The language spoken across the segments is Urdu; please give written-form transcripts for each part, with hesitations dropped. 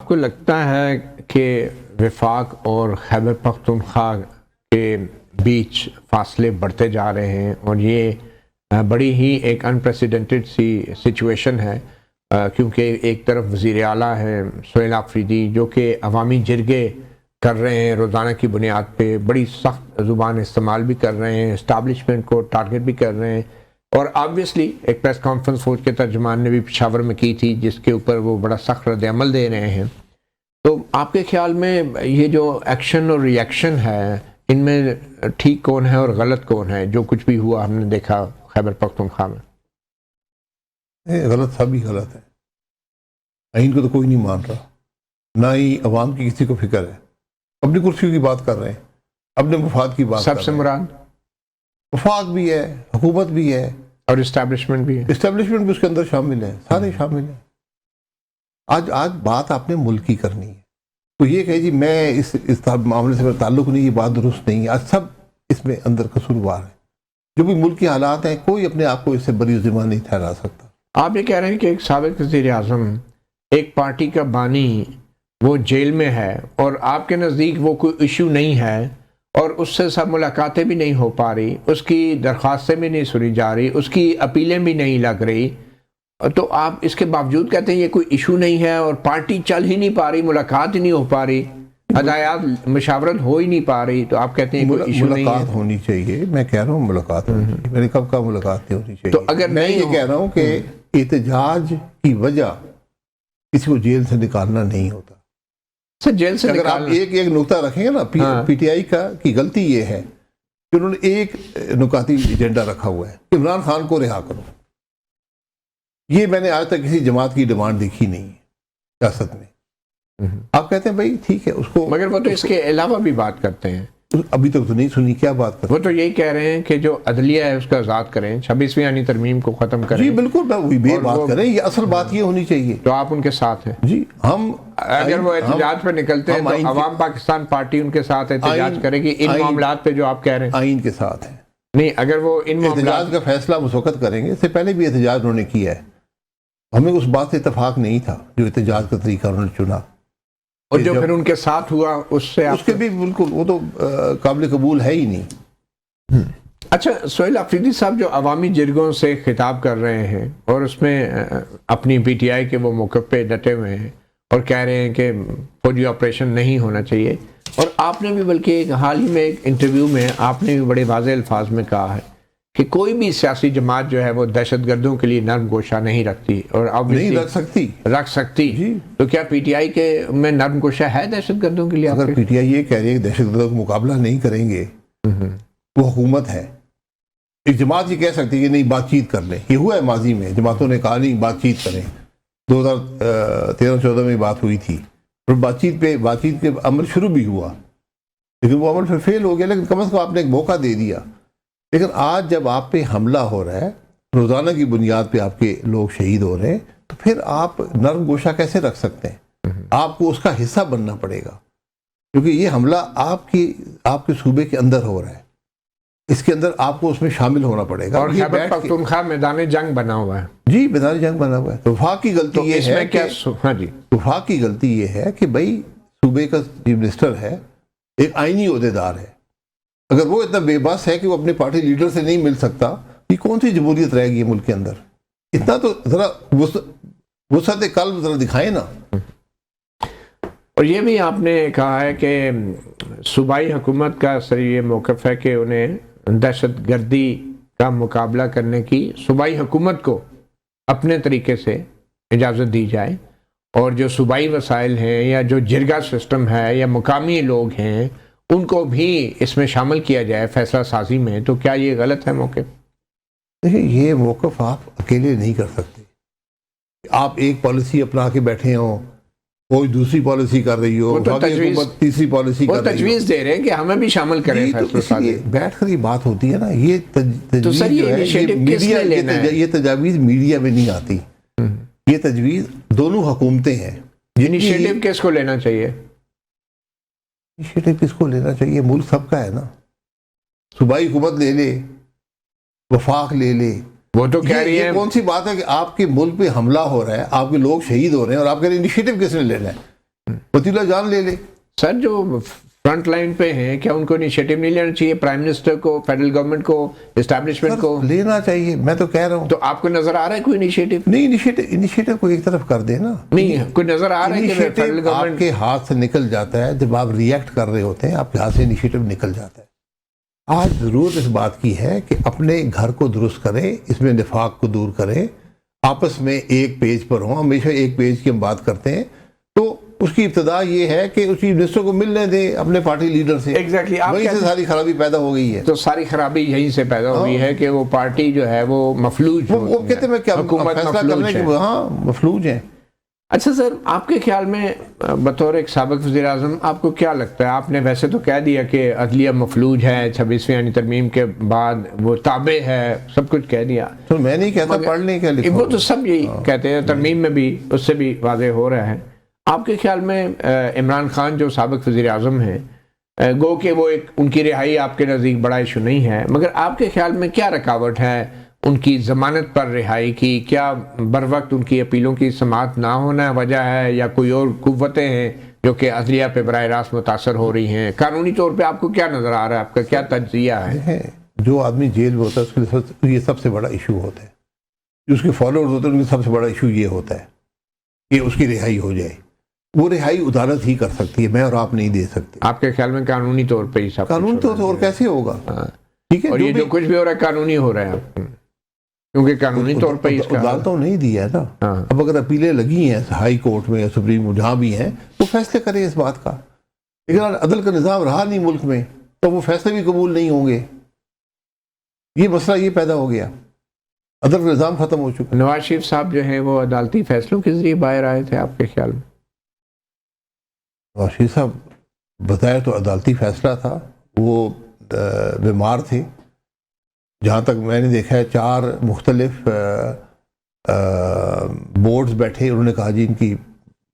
کو لگتا ہے کہ وفاق اور خیبر پختونخوا کے بیچ فاصلے بڑھتے جا رہے ہیں اور یہ بڑی ہی ایک انپریسیڈنٹڈ سی سچویشن ہے، کیونکہ ایک طرف وزیر اعلیٰ ہیں سہیل آفریدی جو کہ عوامی جرگے کر رہے ہیں روزانہ کی بنیاد پہ، بڑی سخت زبان استعمال بھی کر رہے ہیں، اسٹیبلشمنٹ کو ٹارگٹ بھی کر رہے ہیں، اور آبویسلی ایک پریس کانفرنس فوج کے ترجمان نے بھی پشاور میں کی تھی جس کے اوپر وہ بڑا سخت رد عمل دے رہے ہیں۔ تو آپ کے خیال میں یہ جو ایکشن اور ری ایکشن ہے، ان میں ٹھیک کون ہے اور غلط کون ہے؟ جو کچھ بھی ہوا ہم نے دیکھا خیبر پختونخوا میں۔ غلط سب ہی غلط ہے، آئین کو تو کوئی نہیں مان رہا، نہ ہی عوام کی کسی کو فکر ہے، اپنی کرسیوں کی بات کر رہے ہیں، اپنے مفاد کی بات کر رہے ہیں۔ سب سے مراد وفاق بھی ہے، حکومت بھی ہے اور اسٹیبلشمنٹ بھی ہے۔ اسٹیبلشمنٹ بھی اس کے اندر شامل ہے، سارے شامل ہیں۔ آج بات آپ نے ملک کی کرنی ہے، تو یہ کہ جی میں اس معاملے سے میرا تعلق نہیں، یہ بات درست نہیں ہے۔ آج سب اس میں اندر قصوروار ہیں، جو بھی ملک کے حالات ہیں، کوئی اپنے آپ کو اس سے بری ذمہ نہیں ٹھہرا سکتا۔ آپ یہ کہہ رہے ہیں کہ ایک سابق وزیر اعظم ایک پارٹی کا بانی وہ جیل میں ہے اور آپ کے نزدیک وہ کوئی ایشو نہیں ہے اور اس سے سب ملاقاتیں بھی نہیں ہو پا رہی، اس کی درخواستیں بھی نہیں سنی جا رہی، اس کی اپیلیں بھی نہیں لگ رہی، تو آپ اس کے باوجود کہتے ہیں یہ کوئی ایشو نہیں ہے اور پارٹی چل ہی نہیں پا رہی، ملاقات ہی نہیں ہو پا رہی، ہدایات مشاورت ہو ہی نہیں پا رہی، تو آپ کہتے ہیں کوئی ایشو نہیں ہے؟ ملاقات ہونی چاہیے، میں کہہ رہا ہوں ملاقات ہونی چاہیے، میں نے کب کہا ملاقات نہیں ہونی چاہیے؟ تو اگر میں یہ کہہ رہا ہوں کہ احتجاج کی وجہ کسی کو جیل سے نکالنا نہیں ہوتا۔ جیل سے اگر آپ ایک نقطہ رکھیں گے نا، پی ٹی آئی کی غلطی یہ ہے کہ انہوں نے ایک نکاتی ایجنڈا رکھا ہوا ہے کہ عمران خان کو رہا کرو۔ یہ میں نے آج تک کسی جماعت کی ڈیمانڈ دیکھی نہیں ہے سیاست میں۔ آپ کہتے ہیں بھائی ٹھیک ہے اس کو، مگر وہ تو اس کے علاوہ بھی بات کرتے ہیں۔ ابھی تک تو نہیں سنی، کیا بات کرتے ہیں؟ وہ تو یہی کہہ رہے ہیں کہ جو عدلیہ ہے اس کو آزاد کریں، 26ویں آئینی ترمیم کو ختم کریں۔ جی بالکل، وہی بات کریں، یہ اصل بات یہ ہونی چاہیے۔ تو آپ ان کے ساتھ ہیں؟ جی ہم اگر وہ احتجاج پہ نکلتے ہیں تو عوام پاکستان پارٹی ان کے ساتھ احتجاج کرے گی ان معاملات پہ جو آپ کہہ رہے ہیں؟ آئین کے ساتھ ہیں۔ نہیں، اگر وہ ان احتجاج کا فیصلہ اس وقت کریں گے، اس سے پہلے بھی احتجاج انہوں نے کیا ہے، ہمیں اس بات سے اتفاق نہیں تھا جو احتجاج کا طریقہ انہوں نے چنا، اور جو پھر ان کے ساتھ ہوا اس سے اس کے بھی بالکل وہ تو قابل قبول ہے ہی نہیں۔ اچھا، سہیل آفریدی صاحب جو عوامی جرگوں سے خطاب کر رہے ہیں اور اس میں اپنی پی ٹی آئی کے وہ موقف پہ ڈٹے ہوئے ہیں اور کہہ رہے ہیں کہ فوجی آپریشن نہیں ہونا چاہیے، اور آپ نے بھی بلکہ ایک حال ہی میں ایک انٹرویو میں آپ نے بھی بڑے واضح الفاظ میں کہا ہے کہ کوئی بھی سیاسی جماعت جو ہے وہ دہشت گردوں کے لیے نرم گوشہ نہیں رکھتی، اور اب نہیں رکھ سکتی جی۔ تو کیا پی ٹی آئی کے میں نرم گوشہ ہے دہشت گردوں کے لیے؟ اگر پی ٹی آئی یہ کہہ رہی ہے کہ دہشت گردوں کا مقابلہ نہیں کریں گے، وہ حکومت ہے، ایک جماعت یہ کہہ سکتی ہے کہ نہیں بات چیت کر لیں، یہ ہوا ہے ماضی میں، جماعتوں نے کہا نہیں بات چیت کریں، 2013-14 میں بات ہوئی تھی، اور بات چیت کے عمل شروع بھی ہوا، لیکن وہ عمل پھر فیل ہو گیا، لیکن کم از کم آپ نے ایک موقع دے دیا۔ لیکن آج جب آپ پہ حملہ ہو رہا ہے، روزانہ کی بنیاد پہ آپ کے لوگ شہید ہو رہے ہیں، تو پھر آپ نرم گوشہ کیسے رکھ سکتے ہیں؟ آپ کو اس کا حصہ بننا پڑے گا، کیونکہ یہ حملہ آپ کے صوبے کے اندر ہو رہا ہے، اس کے اندر آپ کو اس میں شامل ہونا پڑے گا۔ اور خیبر پختونخوا میدان جنگ بنا ہوا ہے۔ جی میدان جنگ بنا ہوا ہے۔ تو وفاق کی غلطی یہ ہے کہ وفاق کی غلطی یہ ہے کہ بھائی صوبے کا چیف منسٹر ہے، ایک آئینی عہدیدار ہے، اگر وہ اتنا بے بس ہے کہ وہ اپنے پارٹی لیڈر سے نہیں مل سکتا، یہ کون سی جمہوریت رہے گی ملک کے اندر؟ اتنا تو ذرا وسعت قلب ذرا دکھائیں نا۔ اور یہ بھی آپ نے کہا ہے کہ صوبائی حکومت کا یہ موقف ہے کہ انہیں دہشت گردی کا مقابلہ کرنے کی صوبائی حکومت کو اپنے طریقے سے اجازت دی جائے، اور جو صوبائی وسائل ہیں یا جو جرگہ سسٹم ہے یا مقامی لوگ ہیں ان کو بھی اس میں شامل کیا جائے فیصلہ سازی میں۔ تو کیا یہ غلط ہے موقف؟ دیکھیں، یہ موقف آپ اکیلے نہیں کر سکتے، آپ ایک پالیسی اپنا کے بیٹھے ہوں، کوئی دوسری پالیسی کر رہی ہو، حکومت تیسری پالیسی کر رہی ہو، وہ تجویز دے رہے ہیں کہ ہمیں بھی شامل کریں فیصلہ سازی۔ بیٹھ کر یہ بات ہوتی ہے نا، یہ تجویز جو ہے، یہ تجاویز میڈیا میں نہیں آتی، یہ تجویز دونوں حکومتیں ہیں۔ انیشیٹو کس کو لینا چاہیے؟ انیشیٹو کس کو لینا چاہیے؟ ملک سب کا ہے نا، صوبائی حکومت لے لے، وفاق لے لے، وہ تو کہہ رہی ہے کون سی بات ہے کہ آپ کے ملک پہ حملہ ہو رہا ہے، آپ کے لوگ شہید ہو رہے ہیں، اور آپ کہہ رہے ہیں انیشیٹو کس نے لینا ہے؟ وتیلہ جان لے لے. سر جو فرنٹ لائن پہ ہیں کیا ان کو انیشیٹو نہیں لینا چاہیے؟ پرائم منسٹر کو، فیڈرل گورنمنٹ کو، اسٹیبلشمنٹ کو لینا چاہیے. میں تو کہہ رہا ہوں. تو آپ کو نظر آ رہا ہے کوئی انیشیٹو؟ نہیں، انیشیٹو کو ایک طرف کر دے نا. نہیں، کوئی نظر آ رہا ہے کہ فیڈرل انیشیٹو آپ گورنمنٹ کے ہاتھ سے نکل جاتا ہے جب آپ ریئیکٹ کر رہے ہوتے ہیں، آپ کے ہاتھ سے انیشیٹو نکل جاتا ہے. آج ضرورت اس بات کی ہے کہ اپنے گھر کو درست کریں، اس میں نفاق کو دور کریں، آپس میں ایک پیج پر ہوں. ہمیشہ ایک پیج کی ہم بات کرتے ہیں. تو اس کی ابتدا یہ ہے کہ اس چیف منسٹر کو ملنے دیں اپنے پارٹی لیڈر سے. ایگزیکٹلی، وہیں سے ساری خرابی پیدا ہو گئی ہے. تو ساری خرابی یہیں سے پیدا ہوئی ہے کہ وہ پارٹی جو ہے وہ مفلوج وہ کہتے ہیں کہ حکومت فیصلہ کرنے کے ہاں مفلوج ہیں. اچھا سر، آپ کے خیال میں بطور ایک سابق وزیر اعظم آپ کو کیا لگتا ہے؟ آپ نے ویسے تو کہہ دیا کہ عدلیہ مفلوج ہے، 26ویں یعنی ترمیم کے بعد وہ تابع ہے، سب کچھ کہہ دیا. تو میں نہیں کہتا پڑھ لیں کیا لکھو. وہ تو سب یہی کہتے ہیں، ترمیم میں بھی اس سے بھی واضح ہو رہا ہے. آپ کے خیال میں عمران خان جو سابق وزیر اعظم ہیں، گو کہ وہ ایک ان کی رہائی آپ کے نزدیک بڑا ایشو نہیں ہے، مگر آپ کے خیال میں کیا رکاوٹ ہے ان کی ضمانت پر رہائی کی؟ کیا بر وقت ان کی اپیلوں کی سماعت نہ ہونا وجہ ہے، یا کوئی اور قوتیں ہیں جو کہ عدلیہ پہ براہ راست متاثر ہو رہی ہیں؟ قانونی طور پہ آپ کو کیا نظر آ رہا ہے؟ آپ کا کیا تجزیہ ہے؟ جو آدمی جیل میں ہوتا ہے اس کے لیے یہ سب سے بڑا ایشو ہوتا ہے. جو اس کے فالوورز ہوتے ہیں ان کا سب سے بڑا ایشو یہ ہوتا ہے کہ اس کی رہائی ہو جائے. وہ رہائی عدالت ہی کر سکتی ہے، میں اور آپ نہیں دے سکتے. آپ کے خیال میں قانونی طور پہ ہی سب قانون تو اور کیسے ہوگا؟ ٹھیک ہے، اور یہ جو کچھ بھی ہو رہا ہے قانونی ہو رہا ہے، کیونکہ قانونی طور پہ اس کا عدالتوں نہیں دیا ہے نا. اب اگر اپیلیں لگی ہیں ہائی کورٹ میں یا سپریم جہاں بھی ہیں وہ فیصلے کریں اس بات کا. لیکن عدل کا نظام رہا نہیں ملک میں تو وہ فیصلے بھی قبول نہیں ہوں گے. یہ مسئلہ یہ پیدا ہو گیا، عدل کا نظام ختم ہو چکا. نواز شریف صاحب جو ہیں وہ عدالتی فیصلوں کے ذریعے باہر آئے تھے آپ کے خیال میں؟ نواز شریف صاحب بظاہر تو عدالتی فیصلہ تھا، وہ بیمار تھے. جہاں تک میں نے دیکھا ہے 4 مختلف بورڈز بیٹھے، انہوں نے کہا جی ان کی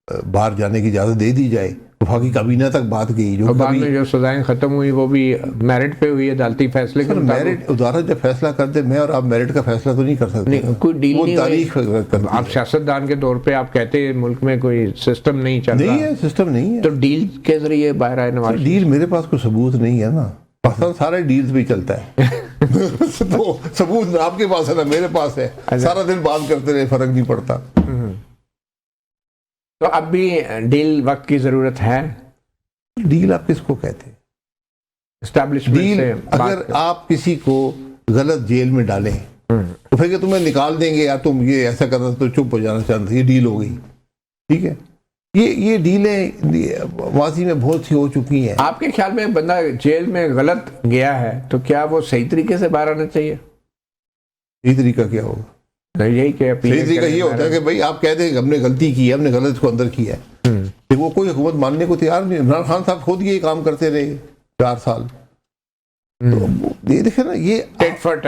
باہر جانے کی اجازت دے دی جائے. وفاقی کابینہ تک بات گئی. جو بعد میں جو سزائیں ختم ہوئی وہ بھی میرٹ پہ ہوئی عدالتی فیصلے کے مطابق. میرٹ عدالت جب فیصلہ کرتے، میں اور آپ میرٹ کا فیصلہ تو نہیں کر سکتے. کوئی ڈیل وہ نہیں تاریخ کرتی ہے. آپ سیاستدان کے طور پہ آپ کہتے ہیں ملک میں کوئی سسٹم نہیں چل رہا. نہیں ہے، سسٹم نہیں ہے. تو ڈیل کے ذریعے باہر آئے نواز شریف؟ ڈیل میرے پاس کوئی ثبوت نہیں ہے نا. پاکستان سارے ڈیلز بھی چلتا ہے. تو ثبوت نہ آپ کے پاس ہے نہ میرے پاس ہے. سارا دن بات کرتے رہے، فرق نہیں پڑتا. تو اب بھی ڈیل وقت کی ضرورت ہے. ڈیل آپ کس کو کہتے ہیں؟ اسٹیبلشمنٹ ڈیل سے اگر آپ کسی کو غلط جیل میں ڈالیں تو پھر کہ تمہیں نکال دیں گے یا تم یہ ایسا کرنا تو چپ ہو جانا چاہتے، یہ ڈیل ہو گئی. ٹھیک ہے، یہ ڈیلیں ماضی میں بہت سی ہو چکی ہیں. آپ کے خیال میں بندہ جیل میں غلط گیا ہے تو کیا وہ صحیح طریقے سے باہر آنا چاہیے؟ صحیح طریقہ کیا ہوگا؟ یہی کہ صحیح طریقہ یہ ہوتا ہے کہ بھائی آپ کہہ دیں کہ ہم نے غلطی کی ہے، ہم نے غلط کو اندر کیا ہے. وہ کوئی حکومت ماننے کو تیار نہیں. عمران خان صاحب خود یہ کام کرتے رہے 4 سال. یہ دیکھیں نا، یہ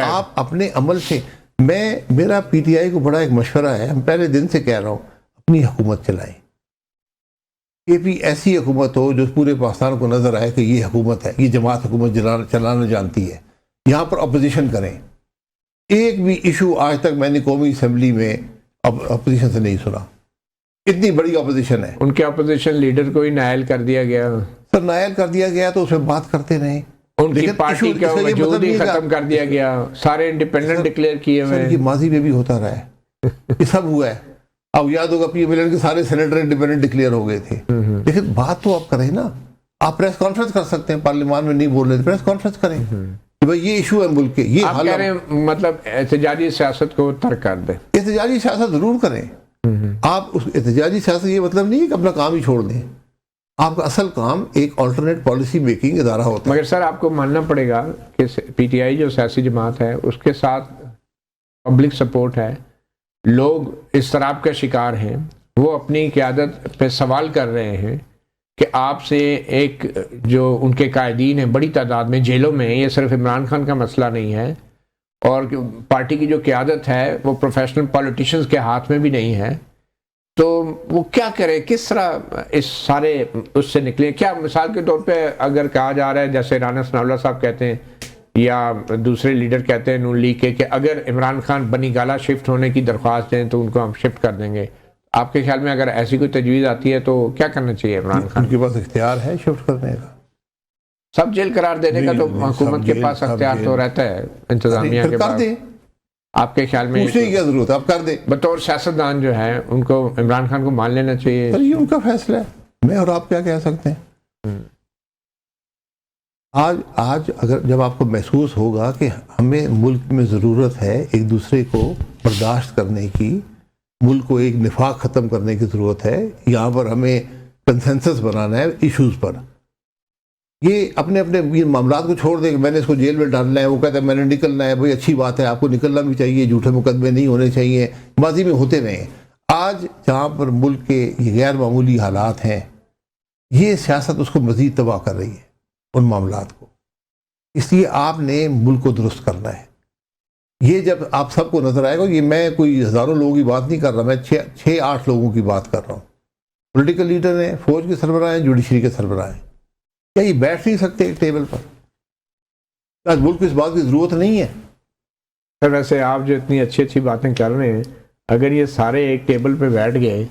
آپ اپنے عمل سے. میرا پی ٹی آئی کو بڑا ایک مشورہ ہے، ہم پہلے دن سے کہہ رہا ہوں، اپنی حکومت چلائیں. یہ بھی ایسی حکومت ہو جو پورے پاکستان کو نظر آئے کہ یہ حکومت ہے، یہ جماعت حکومت چلانا جانتی ہے. یہاں پر اپوزیشن کریں. ایک بھی ایشو آج تک میں نے قومی اسمبلی میں اپوزیشن سے نہیں سنا. اتنی بڑی اپوزیشن ہے. ان کے اپوزیشن لیڈر کو ہی نائل کر دیا گیا. سر نائل کر دیا گیا تو اس میں بات کرتے رہے. ان کی پارٹی کا وجود ہی ختم کر دیا گیا. سارے انڈیپینڈنٹ ڈکلیئر کیے ہوئے. یہ ماضی میں بھی ہوتا رہا ہے، یہ سب ہوا ہے. اب یاد ہوگا پی ایم ایل این کے سارے سینیٹر انڈیپینڈنٹ ڈکلیئر ہو گئے تھے. لیکن بات تو آپ کریں نا. آپ پریس کانفرنس کر سکتے ہیں، پارلیمان میں نہیں بول رہے تھے، پریس کانفرنس کریں کہ بھائی یہ ایشو ہے ملک کے. یہ آپ کہہ رہے ہیں مطلب احتجاجی سیاست کو ترک کر دیں. احتجاجی سیاست ضرور کریں. آپ اس احتجاجی سیاست یہ مطلب نہیں ہے کہ اپنا کام ہی چھوڑ دیں. آپ کا اصل کام ایک آلٹرنیٹ پالیسی میکنگ ادارہ ہوتا ہے. مگر سر آپ کو ماننا پڑے گا کہ پی ٹی آئی جو سیاسی جماعت ہے اس کے ساتھ پبلک سپورٹ ہے. لوگ اضطراب کا شکار ہیں. وہ اپنی قیادت پہ سوال کر رہے ہیں کہ آپ سے ایک جو ان کے قائدین ہیں بڑی تعداد میں جیلوں میں. یہ صرف عمران خان کا مسئلہ نہیں ہے، اور پارٹی کی جو قیادت ہے وہ پروفیشنل پولیٹیشنز کے ہاتھ میں بھی نہیں ہے. تو وہ کیا کرے، کس طرح اس سارے اس سے نکلے؟ کیا مثال کے طور پہ اگر کہا جا رہا ہے جیسے رانا ثناء اللہ صاحب کہتے ہیں یا دوسرے لیڈر کہتے ہیں نون لیگ کے کہ اگر عمران خان بنی گالہ شفٹ ہونے کی درخواست دیں تو ان کو ہم شفٹ کر دیں گے، آپ کے خیال میں اگر ایسی کوئی تجویز آتی ہے تو کیا کرنا چاہیے عمران خان؟ ان کے پاس اختیار ہے شفٹ کرنے کا، سب جیل قرار دینے کا تو حکومت کے پاس اختیار تو رہتا ہے انتظامیہ کے کر پاس. دیں، آپ کے خیال میں پوچھنے کی کیا ضرورت ہے، آپ کر دیں. بطور سیاستدان جو ہے ان کو عمران خان کو مان لینا چاہیے؟ سر یہ ان کا فیصلہ ہے، میں اور آپ کیا کہہ سکتے ہیں. آج اگر جب آپ کو محسوس ہوگا کہ ہمیں ملک میں ضرورت ہے ایک دوسرے کو برداشت کرنے کی، ملک کو ایک نفاق ختم کرنے کی ضرورت ہے، یہاں پر ہمیں کنسنسس بنانا ہے ایشوز پر، یہ اپنے اپنے معاملات کو چھوڑ دیں کہ میں نے اس کو جیل میں ڈالنا ہے، وہ کہتا ہے میں نے نکلنا ہے. بھائی اچھی بات ہے، آپ کو نکلنا بھی چاہیے، جھوٹے مقدمے نہیں ہونے چاہیے، ماضی میں ہوتے رہے. آج جہاں پر ملک کے یہ غیر معمولی حالات ہیں، یہ سیاست اس کو مزید تباہ کر رہی ہے ان معاملات کو. اس لیے آپ نے ملک کو درست کرنا ہے. یہ جب آپ سب کو نظر آئے گا، یہ میں کوئی ہزاروں لوگوں کی بات نہیں کر رہا، میں 6-8 لوگوں کی بات کر رہا ہوں. پولیٹیکل لیڈر ہیں، فوج کے سربراہ ہیں، جوڈیشری کے سربراہ ہیں. کیا یہ بیٹھ نہیں سکتے ایک ٹیبل پر؟ آج ملک کو اس بات کی ضرورت نہیں ہے. سر ویسے آپ جو اتنی اچھی اچھی باتیں کر رہے ہیں، اگر یہ سارے ایک ٹیبل پہ بیٹھ گئے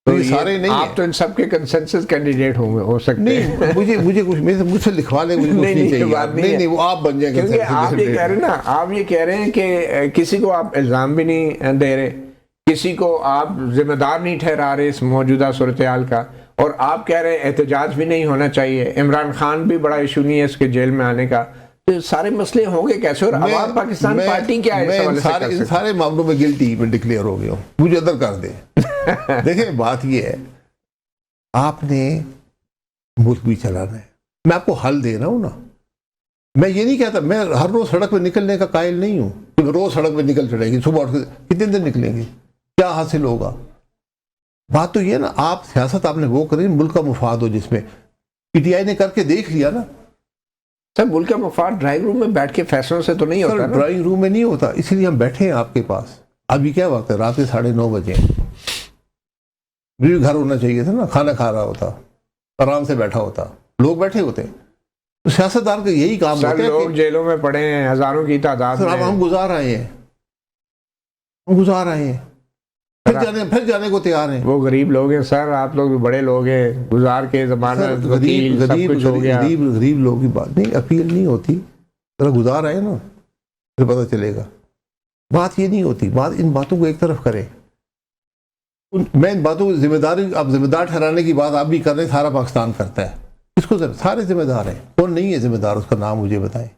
تو یہ سارے نہیں آپ تو ان سب کے کنسنسس کینڈیڈیٹ ہو سکتے ہیں. نہیں، مجھے کچھ مجھ سے لکھوا لیں، مجھے کچھ نہیں چاہیے. نہیں وہ آپ بن جائیں گے. کیونکہ آپ یہ کہہ رہے ہیں نا، آپ یہ کہہ رہے ہیں کہ کسی کو آپ الزام بھی نہیں دے رہے، کسی کو آپ ذمہ دار نہیں ٹھہرا رہے اس موجودہ صورتحال کا، اور آپ کہہ رہے ہیں احتجاج بھی نہیں ہونا چاہیے، عمران خان بھی بڑا ایشو نہیں ہے اس کے جیل میں آنے کا. تو سارے مسئلے ہوں گے کیسے؟ اور عوام پاکستان پارٹی کیا ہے اس حوالے سے کر سکتی؟ ان سارے معاملوں میں گلٹی میں ڈکلیئر ہو گیا ہوں، مجھے ادھر کر دیں. دیکھیں بات یہ ہے، آپ نے ملک بھی چلانا ہے. میں آپ کو حل دے رہا ہوں نا. میں یہ نہیں کہتا میں ہر روز سڑک پہ نکلنے کا قائل نہیں ہوں کہ روز سڑک پہ نکل چڑھے گی. صبح اٹھ کے کتنے دن نکلیں گے، کیا حاصل ہوگا؟ بات تو یہ نا، آپ سیاست آپ نے وہ کریں ملک کا مفاد ہو، جس میں پی ٹی آئی نے کر کے دیکھ لیا نا. سر ملک کا مفاد ڈرائنگ روم میں بیٹھ کے فیصلوں سے تو نہیں ہوتا نا. ڈرائنگ روم میں نہیں ہوتا، اسی لیے ہم بیٹھے ہیں آپ کے پاس. ابھی کیا وقت ہے؟ رات کے 9:30 بجے. بھی گھر ہونا چاہیے تھا نا، کھانا کھا رہا ہوتا، آرام سے بیٹھا ہوتا، لوگ بیٹھے ہوتے. تو سیاستدان کا یہی کام ہوتا ہے. لوگ جیلوں میں پڑے ہیں ہزاروں کی تعداد میں. اب ہم گزار آئے ہیں، پھر جانے کو تیار ہیں. وہ غریب لوگ ہیں سر، آپ لوگ بھی بڑے لوگ ہیں، گزار کے زمانہ غریب لوگوں کی بات نہیں، اپیل نہیں ہوتی. ذرا گزار آئے نا، پھر پتہ چلے گا. بات یہ نہیں ہوتی، بات ان باتوں کو ایک طرف کریں. میں ان باتوں کو ذمہ دار ٹھہرانے کی بات آپ بھی کر رہے ہیں، سارا پاکستان کرتا ہے. اس کو سارے ذمہ دار ہیں. کون نہیں ہے ذمہ دار؟ اس کا نام مجھے بتائیں.